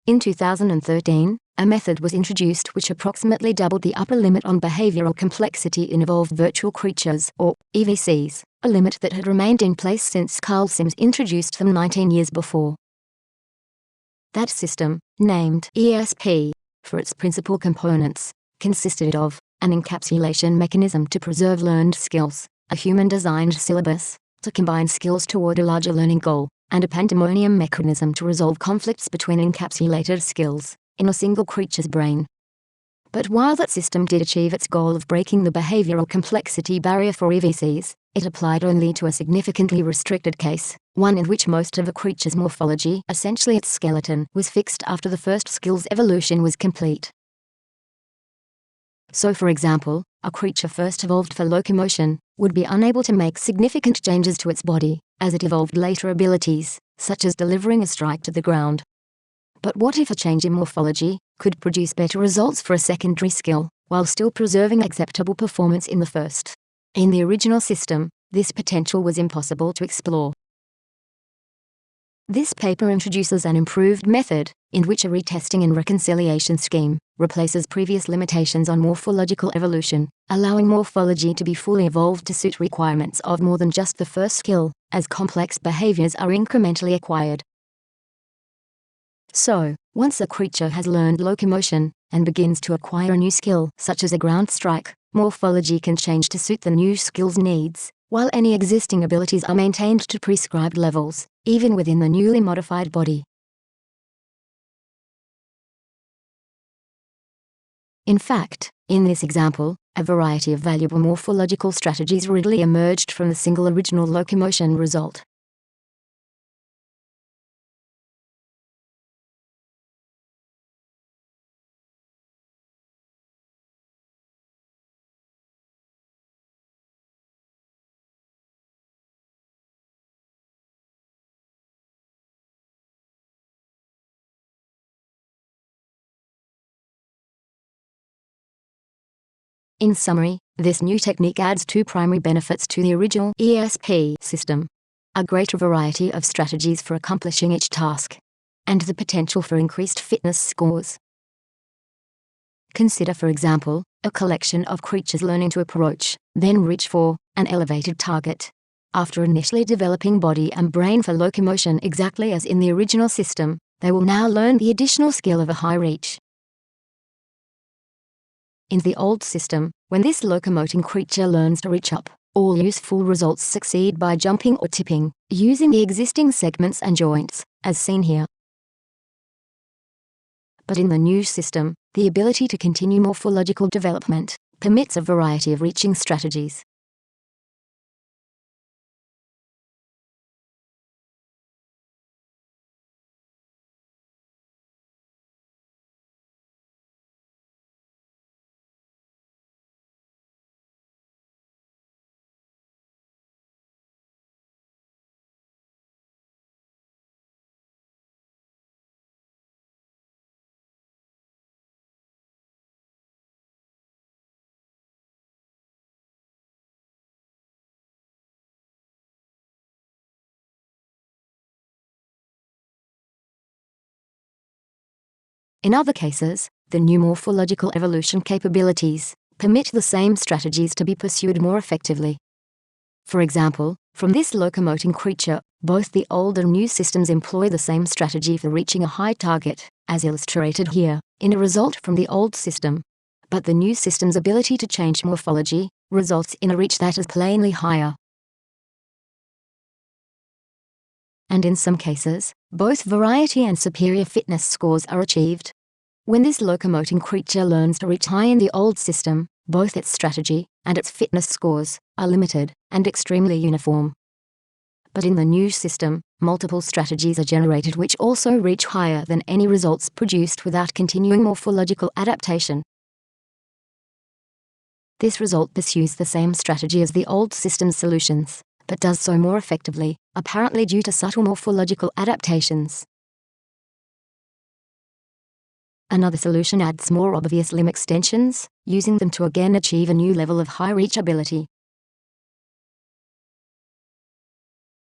In 2013, a method was introduced which approximately doubled the upper limit on behavioral complexity in evolved virtual creatures, or EVCs, a limit that had remained in place since Carl Sims introduced them 19 years before. That system, named ESP for its principal components, consisted of an encapsulation mechanism to preserve learned skills, a human-designed syllabus to combine skills toward a larger learning goal, and a pandemonium mechanism to resolve conflicts between encapsulated skills in a single creature's brain. But while that system did achieve its goal of breaking the behavioral complexity barrier for EVCs, it applied only to a significantly restricted case, one in which most of a creature's morphology, essentially its skeleton, was fixed after the first skill's evolution was complete. So for example, a creature first evolved for locomotion would be unable to make significant changes to its body as it evolved later abilities, such as delivering a strike to the ground. But what if a change in morphology could produce better results for a secondary skill, while still preserving acceptable performance in the first? In the original system, this potential was impossible to explore. This paper introduces an improved method, in which a retesting and reconciliation scheme replaces previous limitations on morphological evolution, allowing morphology to be fully evolved to suit requirements of more than just the first skill, as complex behaviors are incrementally acquired. So, once a creature has learned locomotion and begins to acquire a new skill, such as a ground strike, morphology can change to suit the new skill's needs, while any existing abilities are maintained to prescribed levels, even within the newly modified body. In fact, in this example, a variety of valuable morphological strategies readily emerged from the single original locomotion result. In summary, this new technique adds two primary benefits to the original ESP system: a greater variety of strategies for accomplishing each task, and the potential for increased fitness scores. Consider, for example, a collection of creatures learning to approach, then reach for, an elevated target. After initially developing body and brain for locomotion exactly as in the original system, they will now learn the additional skill of a high reach. In the old system, when this locomoting creature learns to reach up, all useful results succeed by jumping or tipping, using the existing segments and joints, as seen here. But in the new system, the ability to continue morphological development permits a variety of reaching strategies. In other cases, the new morphological evolution capabilities permit the same strategies to be pursued more effectively. For example, from this locomoting creature, both the old and new systems employ the same strategy for reaching a high target, as illustrated here, in a result from the old system. But the new system's ability to change morphology results in a reach that is plainly higher. And in some cases, both variety and superior fitness scores are achieved. When this locomoting creature learns to reach high in the old system, both its strategy and its fitness scores are limited and extremely uniform. But in the new system, multiple strategies are generated which also reach higher than any results produced without continuing morphological adaptation. This result pursues the same strategy as the old system's solutions, but does so more effectively, apparently due to subtle morphological adaptations. Another solution adds more obvious limb extensions, using them to again achieve a new level of high reachability.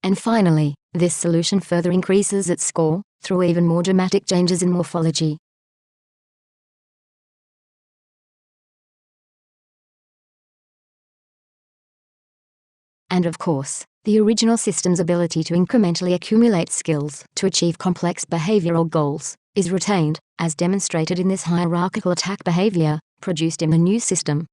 And finally, This solution further increases its score, through even more dramatic changes in morphology. And of course, the original system's ability to incrementally accumulate skills to achieve complex behavioral goals is retained, as demonstrated in this hierarchical attack behavior, produced in the new system.